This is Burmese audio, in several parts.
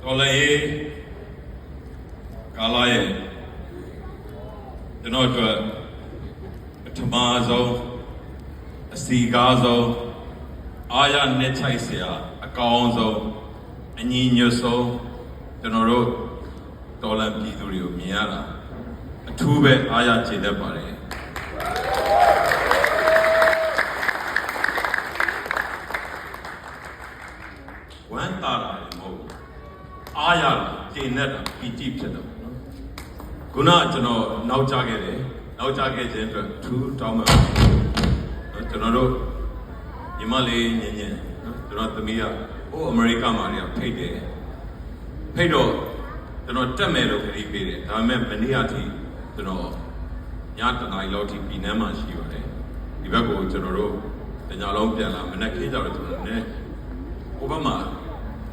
တော်လည်းကာလာရဲ့ကျွန်တော်တို့ပထမဆုံးအစီကားဆုံးအားရနဲ့ချိုက်စရာအကောင်းဆုံးအညီညွတ်ဆုံးကျွန်တော်တို့တော်လန်ပြည်သူတွေကိုမြင်ရတာအထူးပဲအားရကျေနပ်ပါတယ်ဝမ်းသာတာလည်းမဟုတ်ဘူးအားရတာကျေနပ်တာပီတိဖြစ်တယ်နော်ခုနကျွန်တော်နောက်ကျခဲ့တယ်နောက်ကျခဲ့ခြင်းအတွက်ထူးတောင်းပန်နော်ကျွန်တော်တို့ညီမလေးညင်ညင်နော်ကျွန်တော်သမီးကဟိုအမေရိကမှာနေဖိတ်တယ်ဖိတ်တော့ကျွန်တော်တက်မယ်လို့ခရီးပေးတယ်ဒါပေမဲ့မနေ့ကထိကျွန်တော်ညတနားရီလောက်ထိပြည်နှမ်းမှာရှိပါတယ်ဒီဘက်ကိုကျွန်တော်တို့တညာလုံးပြန်လာမနေ့ခေးကြတော့ကျွန်တော်လည်းဟိုဘက်မှာ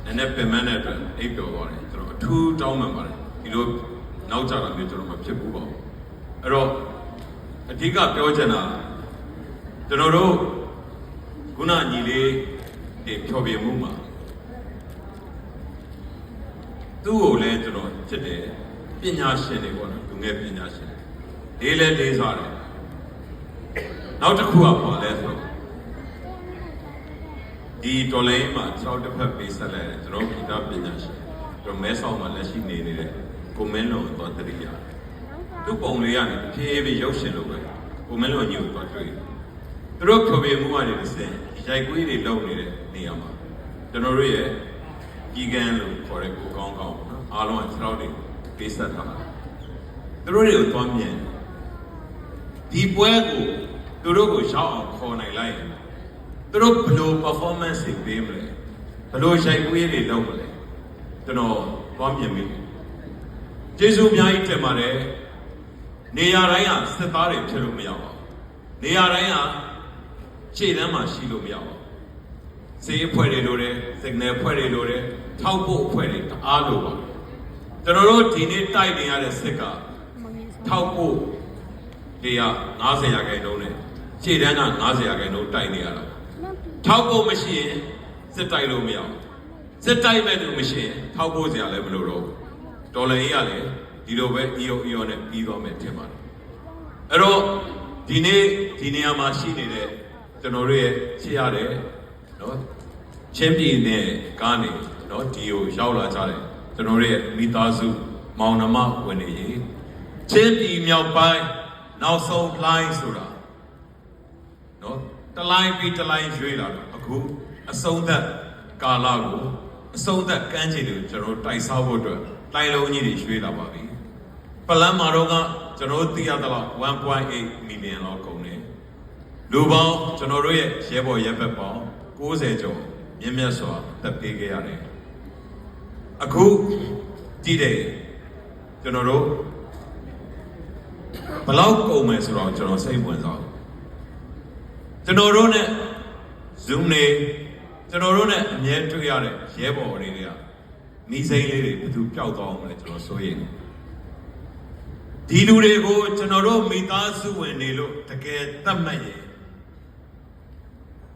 နည်းနည်းပြင်မတဲ့အတွက်အိပ်တော်ပါတယ်ကျွန်တော်အထူးတောင်းပန်ပါတယ်ဒီလိုနောက်ကျတာမျိုးကျွန်တော်မဖြစ်ဘူးပေါ့အဲ့တော့အဓိကပြောချင်တာကျွန်တော်တို့ခုနညီလေးတွေဖြောပြမှုမှာသူ့ကိုလည်းကျွန်တော်ချစ်တယ်ပညာရှင်တွေပေါ့နော်လူငယ်ပညာရှင်လေးလဲလေးစားတယ်နောက်တစ်ခုကပါလဲဆိုဒီတော်လိုင်းမှာ6တစ်ဖက်ပေးဆက်လိုက်တယ်ကျွန်တော်ဂီတပညာရှင်ကျွန်တော်မဲဆောက်မှာလက်ရှိနေနေတဲ့ကိုမင်းလုံးတော့တရိယာသူ့ပုံလေးကနေတစ်ဖြည်းဖြည်းရုပ်ရှင်လို့ပဲကိုမင်းလုံးညို့တော့တွေ့သူတို့ဖြောပြမှုကနေတစ်ဆင့်ရိုက်ကွေးတွေလုပ်နေတဲ့နေရာမှာကျွန်တော်တို့ရဲ့ကြီးကန်းလို့ခေါ်တဲ့ကိုကောင်းကောင်းနော်အားလုံးက6တွေပေးဆက်ထားတာသူတို့တွေကိုသွားမြင်ဒီပွဲကိုသူတို့ကိုရောက်အောင်ခေါ်နိုင်လိုက်ရင်သူတို့ဘယ်လို performance တွေပေးမလဲဘယ်လိုရိုက်ကွေးတွေလုပ်မလဲကျွန်တော်သွားမြင်ပြီကျေးဇူးအများကြီးတင်ပါတယ်နေရာတိုင်းကစစ်သားတွေဖြစ်လို့မရပါဘူးနေရာတိုင်းကခြေတန်းမှာရှိလို့မရပါဘူးစေးအဖွဲ့တွေလိုတယ် signal အဖွဲ့တွေလိုတယ်ထောက်ဖို့အဖွဲ့တွေအားလိုပါကျွန်တော်တို့ဒီနေ့တိုက်နေရတဲ့စစ်ကထောက်ဖို့တွေက90ရာခိုင်နှုန်းနဲ့ခြေတန်းက90ရာခိုင်နှုန်းတိုက်နေရတာထောက်ဖို့မရှိရင်စစ်တိုက်လို့မရဘူးစစ်တိုက်မဲ့လို့မရှိရင်ထောက်ဖို့စရာလည်းမလိုတော့ဘူးဒေါ်လာရေးကလည်းဒီလိုပဲအီယိုနဲ့ပြီးသွားမယ်ထင်ပါတယ်အဲ့တော့ဒီနေ့ဒီနေရာမှာရှိနေတဲ့ကျွန်တော်တို့ရဲ့ချစ်ရတယ်နော်ချင်းပြည်နယ်ကနေနော်ဒီကိုရောက်လာကြတယ်ကျွန်တော်တို့ရဲ့မိသားစုမောင်နှမဝင်နေရေချင်းပြည်မြောက်ပိုင်းနောက်ဆုံးလိုင်းဆိုတာနော်တလိုင်းပြီးတလိုင်းရွေးလာတော့အခုအဆုံးသက်ကာလကိုအဆုံးသက်ကမ်းခြေတွေကိုကျွန်တော်တိုက်စားဖို့အတွက်တိုင်းလုံးကြီးတွေရွှေ့လာပါပြီပလန်မာတော့ကကျွန်တော်သိရသလောက် 1.8 million လောက်ကုန်တယ်လူပေါင်းကျွန်တော်တို့ရဲ့ရဲဘော်ရဲဘက်ပေါင်း90ကျော်မြင့်မြတ်စွာတက်ပေးခဲ့ရတယ်အခုကြည့်တယ်ကျွန်တော်တို့ဘလောက်ကုန်မယ်ဆိုတော့ကျွန်တော်စိတ်ဝင်စားကျွန်တော်တို့နဲ့ Zoom နေကျွန်တော်တို့နဲ့အမြဲတွေ့ရတဲ့ရဲဘော်တွေကမိစိမ့်လေးတွေဘယ်သူပျောက်သွားအောင်လဲကျွန်တော်စိုးရိမ်ဒီလူတွေကိုကျွန်တော်တို့မိသားစုဝင်နေလို့တကယ်သတ်မှတ်ရင်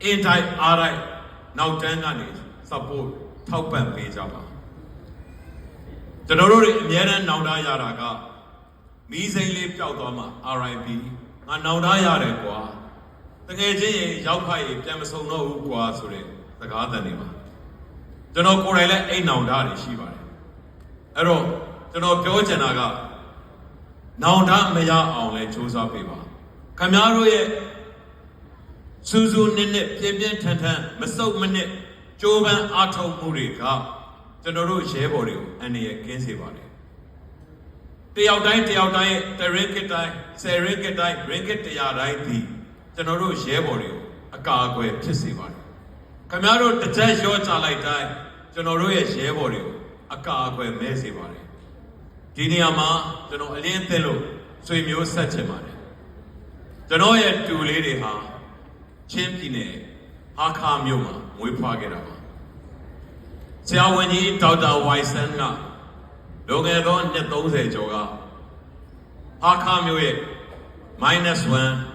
အင်တိုင်းအားတိုင်းနောက်တန်းကနေ support ထောက်ပံ့ပေးကြပါကျွန်တော်တို့တွေအမြဲတမ်းနောင်တရတာကမိစိမ့်လေးပျောက်သွားမှ RIP ငါနောင်တရတယ်ကွာတကယ်ချင်းရင်ရောက်ဖိုက်ရင်ပြန်မဆုံတော့ဘူးကွာဆိုတဲ့စကားသံတွေပါကျွန်တော်ကိုယ်တိုင်လည်းအိမ်နောင်တတွေရှိပါတယ်အဲ့တော့ကျွန်တော်ပြောချင်တာကနောင်တမရအောင်လဲစူးစမ်းပေးပါခင်ဗျားတို့ရဲ့စူးစူးနစ်နစ်ပြင်းပြင်းထန်ထန်မစုပ်မနစ်ကြိုးပမ်းအားထုတ်မှုတွေကကျွန်တော်တို့ရဲဘော်တွေကိုအန္တရာယ်ကင်းစေပါတယ်တယောက်တိုင်းရဲ့တရင်းကတိုင်း10ရင်းကတိုင်းရင်းက100တိုင်းဒီကျွန်တော်တို့ရဲဘော်တွေကိုအကာအကွယ်ဖြစ်စေပါတယ်ခင်ဗျားတို့တစ်ချက်ရောချလိုက်တိုင်းကျွန်တော်တို့ရဲ့ရဲဘော်တွေကိုအကာအကွယ်မဲစေပါတယ်ဒီနေရာမှာကျွန်တော်အလင်းသစ်လို့ဆွေမျိုးဆက်ချင်ပါတယ်ကျွန်တော်ရဲ့တူလေးတွေဟာချင်းပြည်နယ်ဟာခါမြို့မှာမွေးဖွားခဲ့တာပါဆရာဝန်ကြီးဒေါက်တာဝိုင်ဆန်ကလွန်ခဲ့သောနှစ်30ကျော်ကဟာခါမြို့ရဲ့ -1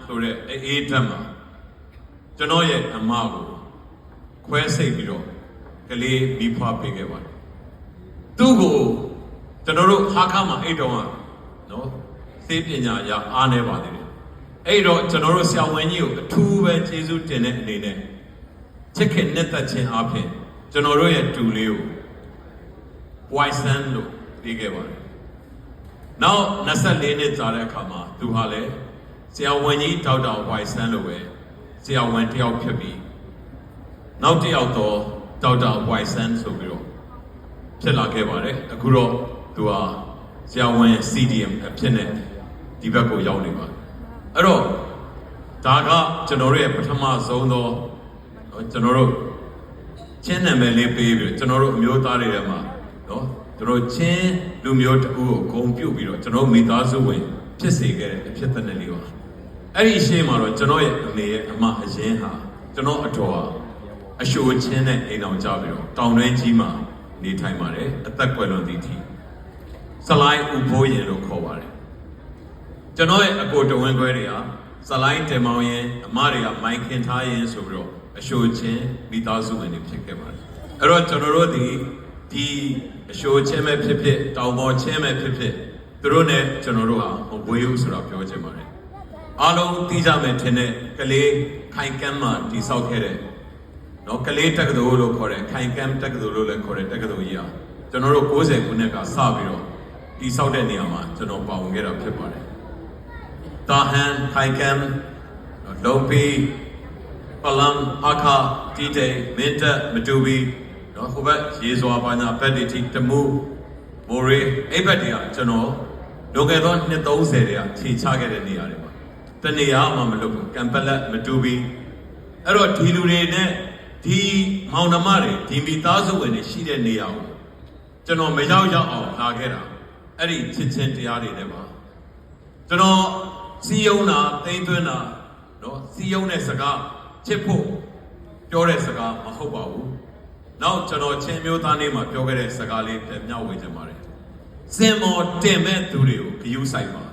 ဆိုတဲ့အေးဓာတ်မှာကျွန်တော်ရဲ့အမကိုခွဲစိတ်ပြီးတော့ကလေးမိဖွားပေးခဲ့ပါတယ် သူ့ကိုကျွန်တော်တို့ဟာခါမှာအိတ်တော်ကနော်သိပညာရအားနေပါသေးတယ်အဲ့တော့ကျွန်တော်တို့ဆရာဝန်ကြီးကိုအထူးပဲကျေးဇူးတင်တဲ့အနေနဲ့ချစ်ခင်နဲ့သက်ချင်းအားဖြင့်ကျွန်တော်တို့ရဲ့တူလေးကို Poison လို့ပြီးခဲ့ပါတယ်နောက်24နှစ်ကြာတဲ့အခါမှာသူဟာလည်းဆရာဝန်ကြီးဒေါက်တာ Poison လို့ပဲဆရာဝန်တယောက်ဖြစ်ပြီးနောက်တစ်ယောက်တော့ဒေါက်တာ Poison ဆိုပြီးတော့ဖြစ်လာခဲ့ပါတယ်အခုတော့သူဟာဆရာဝန် CDM အဖြစ်နဲ့ဒီဘက်ကိုရောက်နေပါတယ်အဲ့တော့ဒါကကျွန်တော်တို့ရဲ့ပထမဆုံးသောကျွန်တော်တို့ချင်းနာမည်လေးပေးပြီးကျွန်တော်တို့အမျိုးသားတွေထဲမှာနော်ကျွန်တော်ချင်းလူမျိုးတစ်ခုကိုဂုဏ်ပြုပြီးတော့ကျွန်တော်မိသားစုဝင်ဖြစ်စေခဲ့တဲ့အဖြစ်သက်နဲ့လေးပါအဲ့ဒီရှေ့မှာတော့ကျွန်တော်ရဲ့အမေရဲ့အမအရင်ဟာကျွန်တော်အတော်အရှိုချင်းနဲ့အိမ်အောင်ကြပြီးတော့တောင်တွင်းကြီးမှာနေထိုင်ပါတယ်အသက်ကွယ်လွန်သည့်အထိဆလိုင်းဥဖိုးရင်လို့ခေါ်ပါတယ်ကျွန်တော်ရဲ့အကိုတဝင်းခွဲတွေကဆလိုင်းတင်မောင်ရင်အမတွေကမိုင်းခင်ထားရင်ဆိုပြီးတော့အရှိုချင်းမိသားစုဝင်တွေဖြစ်ခဲ့ပါတယ်အဲ့တော့ကျွန်တော်တို့ဒီအရှိုချင်းပဲဖြစ်ဖြစ်တောင်ပေါ်ချင်းပဲဖြစ်ဖြစ်သူတို့နဲ့ကျွန်တော်တို့ဟာဝေးဦးဆိုတာပြောချင်ပါတယ်အားလုံးသိကြမယ်ထင်တဲ့ကလေးခိုင်ကမ်းမှာတည်ဆောက်ခဲ့တဲ့နော်ကလေးတက္ကသိုလ်လို့ခေါ်တဲ့ခိုင်ကမ်းတက္ကသိုလ်လို့လည်းခေါ်တဲ့တက္ကသိုလ်ကြီးဟာကျွန်တော်တို့90ခုနှစ်ကစပြီးတော့တည်ဆောက်တဲ့နေရာမှာကျွန်တော်ပါဝင်ခဲ့တာဖြစ်ပါတယ်တာဟန်ခိုင်ကမ်းလုံပီပလမ်အခါတီတေမင်းတပ်မတူဘီနော်ဟိုဘက်ရေစွာပါညာဘက်တီတီတမူမိုရီအဲ့ဘက်တွေကကျွန်တော်လွန်ခဲ့သောနှစ်30တွေကခြေချခဲ့တဲ့နေရာတွေပါတနေရာမှမလုပ်ဘူးကံပလက်မတူဘီအဲ့တော့ဒီလူတွေနဲ့ဒီမောင်နှမတွေဒီမိသားစုဝင်တွေရှိတဲ့နေရာကိုကျွန်တော်မရောက်အောင်လာခဲ့တာအဲ့ဒီချစ်ချင်းတရားတွေနဲ့ပါကျွန်တော်စီယုံတာတိမ်သွင်းတာနော်စီယုံတဲ့စကားချစ်ဖို့ပြောတဲ့စကားမဟုတ်ပါဘူးနောက်ကျွန်တော်ချင်းမျိုးသားနေမှာပြောခဲ့တဲ့စကားလေးပြန်မျှဝေချင်ပါတယ်စင်မော်တင်မဲ့သူတွေကိုဂရုစိုက်ပါ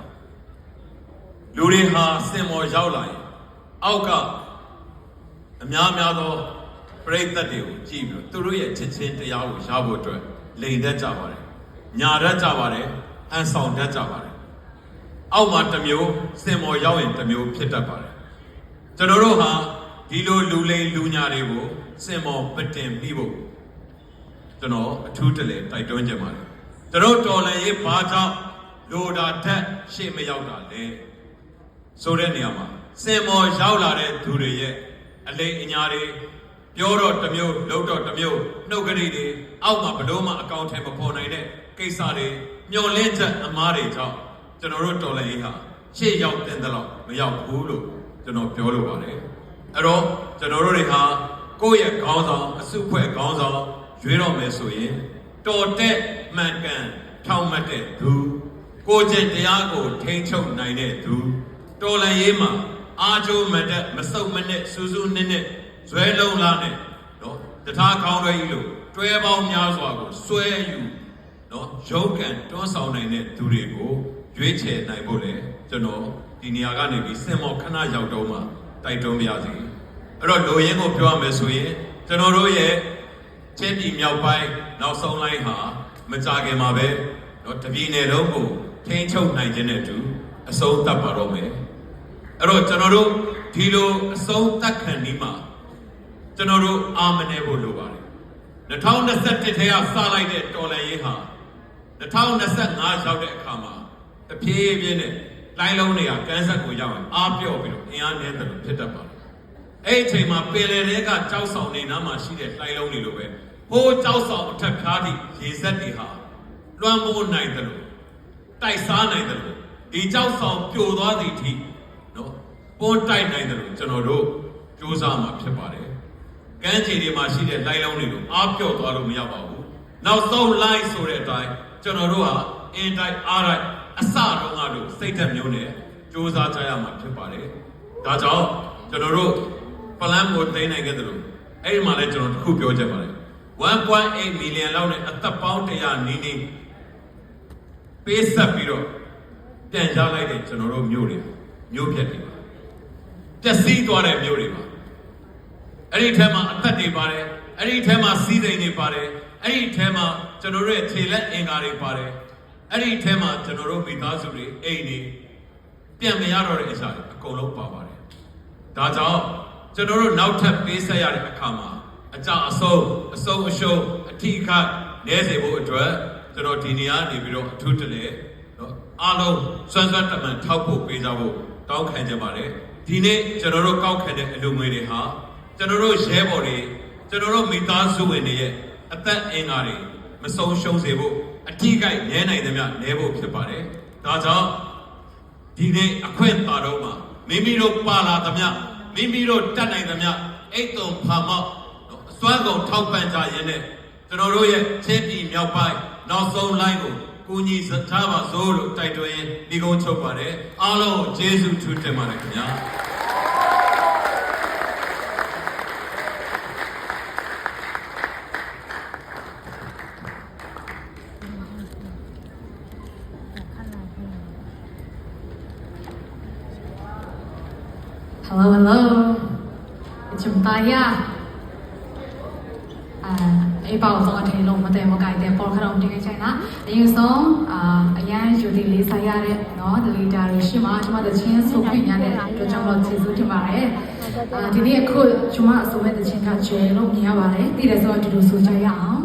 လူတွေဟာစင်မော်ရောက်လာရင်အောက်ကအများသောပရိသတ်တွေကိုကြည့်ပြီးသူတို့ရဲ့ချစ်ချင်းတရားကိုရဖို့အတွက်လိန်တတ်ကြပါတယ်ညာတတ်ကြပါတယ်အန်ဆောင်တတ်ကြပါတယ်အောက်မှာတစ်မျိုးစင်မော်ရောက်ရင်တစ်မျိုးဖြစ်တတ်ပါတယ်ကျွန်တော်တို့ဟာဒီလိုလူလိန်လူညာတွေကိုစင်မော်ပတင်ပြီးဖို့ကျွန်တော်အထူးတလဲတိုက်တွန်းကြပါတယ်ကျွန်တော်တော်လည်းရေးဘာကြောင့်လိုတာတက်ရှေ့မရောက်တာလဲဆိုတဲ့နေရာမှာစင်မော်ရောက်လာတဲ့သူတွေရဲ့အလိန်အညာတွေပြောတော့တစ်မျိုးလုပ်တော့တစ်မျိုးနှုတ်ကလေးတွေအောက်မှာဘလို့မှအကောင့်ထဲမပေါ်နိုင်တဲ့ကိစ္စတွေမျောလင့်ချက်အမားတွေကြောင့်ကျွန်တော်တို့တော်လည်းရေးဟာရှေ့ရောက်တဲ့တော့မရောက်ဘူးလို့ကျွန်တော်ပြောလိုပါတယ်အဲ့တော့ကျွန်တော်တို့တွေဟာကိုယ့်ရဲ့ခေါင်းဆောင်အစုဖွဲ့ခေါင်းဆောင်ရွေးတော့မယ်ဆိုရင်တော်တဲ့မှန်ကန်ထောက်မှတ်တဲ့သူကိုကျင့်တရားကိုထိန်းချုပ်နိုင်တဲ့သူတော်လည်းရေးမှာအားကျိုးမတက်မစုံမနဲ့စူးစူးနစ်နစ်ဇွဲလုံးလားနဲ့နော်တထားခေါင်းတွဲကြီးလို့တွဲပေါင်းများစွာကိုဆွဲယူနော်ရုပ်ကန်တွန်းဆောင်နိုင်တဲ့သူတွေကိုရွေးချယ်နိုင်ဖို့လေကျွန်တော်ဒီနေရာကနေပြီးစင်မော်ခဏရောက်တော့မှတိုက်တွန်းပါရစေအဲ့တော့လိုရင်းကိုပြောရမယ်ဆိုရင်ကျွန်တော်တို့ရဲ့ချင်းပြည်မြောက်ပိုင်းနောက်ဆုံးလိုင်းဟာမကြခင်မှာပဲနော်တပြည်နယ်လုံးကိုထိန်းချုပ်နိုင်ခြင်းနဲ့တူအဆုံးသတ်ပါတော့မယ်အဲ့တော့ကျွန်တော်တို့ဒီလိုအဆုံးသတ်ခံဒီမှာကျွန်တော်တို့အာမနေဖို့လိုပါတယ်2021ထဲကစလိုက်တဲ့တော်လှန်ရေးဟာ2025ရောက်တဲ့အခါမှာတဖြည်းဖြည်းနဲ့လိုင်းလုံးတွေကကန်းဆက်ကိုရောက်ရင်အားပြော့ပြီးတော့အင်အားနည်းတယ်လို့ဖြစ်တတ်ပါတယ်အဲ့ဒီအချိန်မှာပင်လယ်တွေကကြောက်ဆောင်နေနားမှာရှိတဲ့လိုင်းလုံးတွေလိုပဲဟိုးကြောက်ဆောင်အထက်ဖြားသည့်ရေစက်တွေဟာလွှမ်းမိုးနိုင်တယ်လို့တိုက်စားနိုင်တယ်လို့ဒီကြောက်ဆောင်ပြိုသွားသည့်အထိနော်ပွန်းတိုက်နိုင်တယ်လို့ကျွန်တော်တို့စူးစမ်းမှာဖြစ်ပါတယ်ကမ်းခြေတွေမှာရှိတဲ့လိုင်းလုံးတွေကိုအားပြော့သွားလို့မရပါဘူးနောက်ဆုံးလိုင်းဆိုတဲ့အတိုင်းကျွန်တော်တို့ဟာအင်တိုက်အားတိုက်အစတော့ငါတို့စိတ်ဓာတ်မျိုးနဲ့စူးစမ်းကြရမှာဖြစ်ပါတယ်ဒါကြောင့်ကျွန်တော်တို့ပလန်ကိုသိမ်းနိုင်ခဲ့တယ်လို့အဲ့ဒီမှာလည်းကျွန်တော်တစ်ခုပြောချင်ပါတယ် 1.8 million လောက်နဲ့အသက်ပေါင်း100နီးနီးပေးဆက်ပြီးတော့ပြန်ရလိုက်တဲ့ကျွန်တော်တို့မျိုးတွေမျိုးဖြတ်တွေပါပျက်စီးသွားတဲ့မျိုးတွေပါအဲ့ဒီထဲမှာအသက်တွေပါတယ်အဲ့ဒီထဲမှာစီးစိမ်တွေပါတယ် အဲ့ဒီထဲမှာကျွန်တော်တို့ရဲ့ခြေလက်အင်္ဂါတွေပါတယ်အဲ့ဒီထဲမှာကျွန်တော်တို့မိသားစုတွေအိမ်တွေပြန်မရတော့တဲ့အရာတွေအကုန်လုံးပါပါတယ်ဒါကြောင့်ကျွန်တော်တို့နောက်ထပ်ပေးဆက်ရတဲ့အခါမှာအကြအဆုံးအရှုံးအထိအခိုက်နဲစေဖို့အတွက်ကျွန်တော်ဒီနေရာနေပြီးတော့အထူးတလဲနော်အားလုံးစွမ်းစွမ်းတမန်ထောက်ဖို့ပေးကြဖို့တောင်းခံကြပါတယ်ဒီနေ့ကျွန်တော်တို့ကောက်ခံတဲ့အလူငွေတွေဟာကျွန်တော်တို့ရဲဘော်တွေကျွန်တော်တို့မိသားစုဝင်တွေရဲ့အသက်အင်္ဂါတွေမဆုံးရှုံးစေဖို့အထိကိနည်းနိုင်သမျှနည်းဖို့ဖြစ်ပါတယ်ဒါကြောင့်ဒီနေ့အခွင့်အာဏာတော်မှာမိမိတို့ပါလာသမျှမိမိတို့တတ်နိုင်သမျှအိတ်တုံဖာမောက်အစွမ်းကုန်ထောက်ပံ့ကြရင်းနဲ့ကျွန်တော်တို့ရဲ့ချင်းပြည်မြောက်ပိုင်းနောက်ဆုံးလိုင်းကိုကိုကြီးစထားပါစို့လို့တိုက်တွန်းရင်းဒီကုန်းချုပ်ပါတယ်အားလုံးကိုကျေးဇူးထူးတင်ပါတယ်ခင်ဗျာHello, chúng ta ya. Ai bảo rằng là thầy lồng mà thầy một cái thầy bỏ khăn ông đi cái chạy nè. Nhưng xong, ai chủ đi lý sai ya đấy, nó lý ra rồi xí mà chúng ta được chia số quyền nhà đấy, rồi trong lòng chỉ số thì mà đấy. Thì đi khơi chúng ta số mấy được chia cả chơi lồng nhà vào đấy, thì để rồi thì đủ số chạy áo.